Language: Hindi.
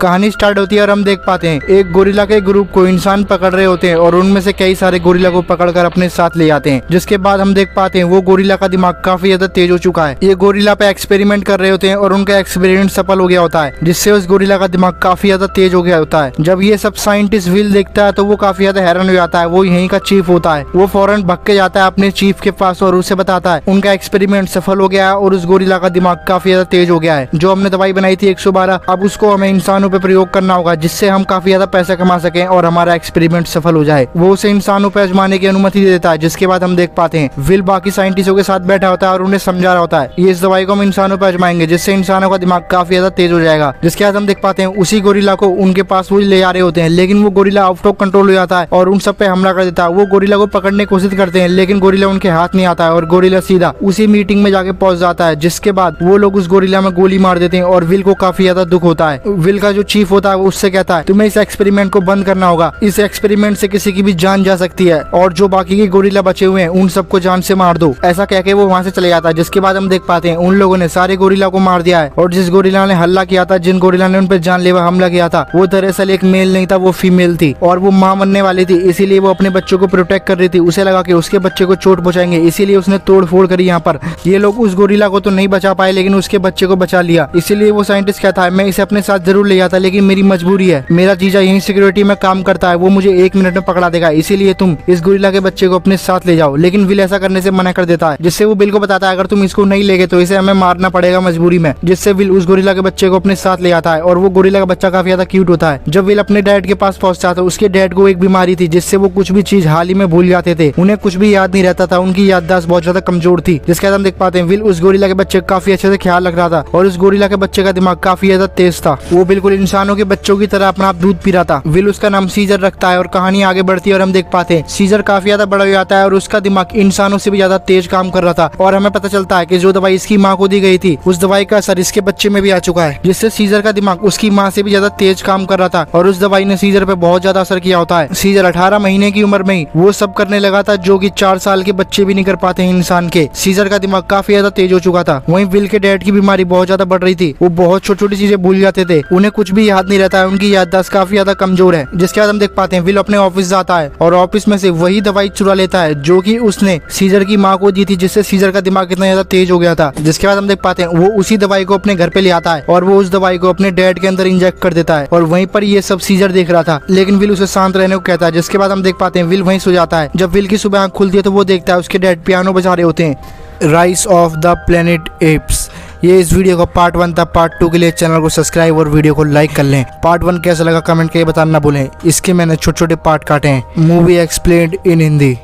कहानी स्टार्ट होती है और हम देख पाते हैं एक गोरिल्ला के ग्रुप को इंसान पकड़ रहे होते हैं और उनमें से कई सारे गोरिल्ला को पकड़कर अपने साथ ले आते हैं। जिसके बाद हम देख पाते हैं वो गोरिल्ला का दिमाग काफी ज्यादा तेज हो चुका है। ये गोरिल्ला पे एक्सपेरिमेंट कर रहे होते हैं और उनका एक्सपेरिमेंट सफल हो गया होता है, जिससे उस गोरिल्ला का दिमाग काफी ज्यादा तेज हो गया होता है। जब ये सब साइंटिस्ट विल देखता है तो वो काफी ज्यादा हैरान हो जाता है। वो यहीं का चीफ होता है। वो फौरन भाग के जाता है अपने चीफ के पास और उसे बताता है उनका एक्सपेरिमेंट सफल हो गया है और उस गोरिल्ला का दिमाग काफी ज्यादा तेज हो गया है। जो हमने दवाई बनाई थी 112, अब उसको हमें इंसानों पे प्रयोग करना होगा जिससे हम काफी ज्यादा पैसा कमा सकें और हमारा एक्सपेरिमेंट सफल हो जाए। वो उसे इंसानों पे आजमाने की अनुमति दे देता है। जिसके बाद हम देख पाते हैं विल बाकी साइंटिस्टों के साथ बैठा होता है और उन्हें समझा रहा होता है ये इस दवाई को हम इंसानों पे आजमाएंगे जिससे इंसानों का दिमाग काफी ज्यादा तेज हो जाएगा। जिसके बाद हम देख पाते हैं उसी गोरिल्ला को उनके पास वो ले जा रहे होते हैं, लेकिन वो गोरिल्ला आउट ऑफ कंट्रोल हो जाता है और उन सब पे हमला कर देता है। वो गोरिल्ला को पकड़ने की कोशिश करते हैं लेकिन गोरिल्ला उनके हाथ नहीं आता है और गोरिल्ला सीधा उसी मीटिंग में जाके पहुंच जाता है। जिसके बाद वो लोग उस गोरिल्ला में गोली मार देते हैं और विल को काफी ज्यादा दुख होता है। विल का जो चीफ होता है वो उससे कहता है तुम्हें इस एक्सपेरिमेंट को बंद करना होगा, इस एक्सपेरिमेंट से किसी की भी जान जा सकती है और जो बाकी के गोरिल्ला बचे हुए हैं उन सबको जान से मार दो। ऐसा कह के वो वहाँ से चले जाता है। जिसके बाद हम देख पाते हैं उन लोगों ने सारे गोरिल्ला को मार दिया है और जिस गोरिल्ला ने हल्ला किया था, जिन गोरिल्ला ने उन पर जानलेवा हमला किया था, वो दरअसल एक मेल नहीं था, वो फीमेल थी और वो माँ बनने वाली थी। इसीलिए वो अपने बच्चों को प्रोटेक्ट कर रही थी। उसे लगा कि उसके बच्चे को चोट पहुंचाएंगे, इसीलिए उसने तोड़ फोड़ करी यहाँ पर। ये लोग उस गोरिल्ला को तो नहीं बचा पाए लेकिन उसके बच्चे को बचा लिया। इसीलिए वो साइंटिस्ट कहता है मैं इसे अपने साथ जरूर ले जाता लेकिन मेरी मजबूरी है, मेरा जीजा यही सिक्योरिटी में काम करता है, वो मुझे 1 मिनट में पकड़ा देगा, इसीलिए तुम इस गोरिल्ला के बच्चे को अपने साथ ले जाओ। लेकिन विल ऐसा करने से मना कर देता है, जिससे वो बिल को बताता है अगर तुम इसको नहीं ले गए तो इसे हमें मारना पड़ेगा मजबूरी में। जिससे विल उस गोरिल्ला के बच्चे को अपने साथ ले आता है और वो गोरिल्ला का बच्चा काफी ज्यादा क्यूट होता है। जब विल अपने डैड के पास पहुंचता था उसके डैड को एक बीमारी थी जिससे वो कुछ भी चीज हाल ही में भूल जाते थे, उन्हें कुछ भी याद नहीं रहता था, उनकी याददाश्त बहुत ज्यादा कमजोर थी। जिसके बाद हम देख पाते हैं विल उस गोरिल्ला के बच्चे का काफी अच्छे से ख्याल रख रहा था और उस गोरिल्ला के बच्चे का दिमाग काफी ज्यादा तेज था। वो बिल्कुल इंसानों के बच्चों की तरह अपना दूध पी रहा था। विल उसका नाम सीजर रखता है और कहानी आगे बढ़ती है और हम देख पाते हैं सीजर काफी ज्यादा बड़ा हो जाता है और उसका दिमाग इंसानों से भी ज्यादा तेज काम कर रहा था। और हमें पता चलता है कि जो दवाई इसकी माँ को दी गई थी उस दवाई का असर इसके बच्चे में भी आ चुका है, जिससे सीजर का दिमाग उसकी माँ से भी ज्यादा तेज काम कर रहा था और उस दवाई ने सीजर पे बहुत ज्यादा असर किया होता है। सीजर 18 महीने की उम्र में ही वो सब करने लगा था जो कि 4 साल के बच्चे भी नहीं कर पाते हैं इंसान के। सीजर का दिमाग काफी ज्यादा तेज हो चुका था। वहीं विल के डैड की बीमारी बहुत ज्यादा बढ़ रही थी, वो बहुत छोटी छोटी चीजें भूल जाते थे, उन्हें कुछ भी याद नहीं रहता है, उनकी याददाश्त काफी ज्यादा कमजोर है। जिसके बाद हम देख पाते हैं विल अपने ऑफिस जाता है और ऑफिस में से वही दवाई चुरा लेता है जो कि उसने सीजर की माँ को दी थी, जिससे सीजर का दिमाग इतना ज्यादा तेज हो गया था। जिसके बाद हम देख पाते हैं वो उसी दवाई को अपने घर पे ले आता है और वो उस दवाई को अपने डैड के अंदर इंजेक्ट कर देता है और वहीं पर ये सब सीजर देख रहा था, लेकिन विल उसे शांत रहने को कहता है। जिसके बाद हम देख पाते हैं विल वहीं सो जाता है। जब विल की सुबह आंख खुलती है तो वो देखता है उसके डैड पियानो बजा रहे होते हैं। Rise of the planet apps. ये इस वीडियो का पार्ट 1 था। पार्ट 2 के लिए चैनल को सब्सक्राइब और वीडियो को लाइक कर लें। पार्ट 1 कैसा लगा कमेंट करके बताना ना भूलें। इसके मैंने छोटे छोटे पार्ट काटे हैं। मूवी एक्सप्लेन्ड इन हिंदी।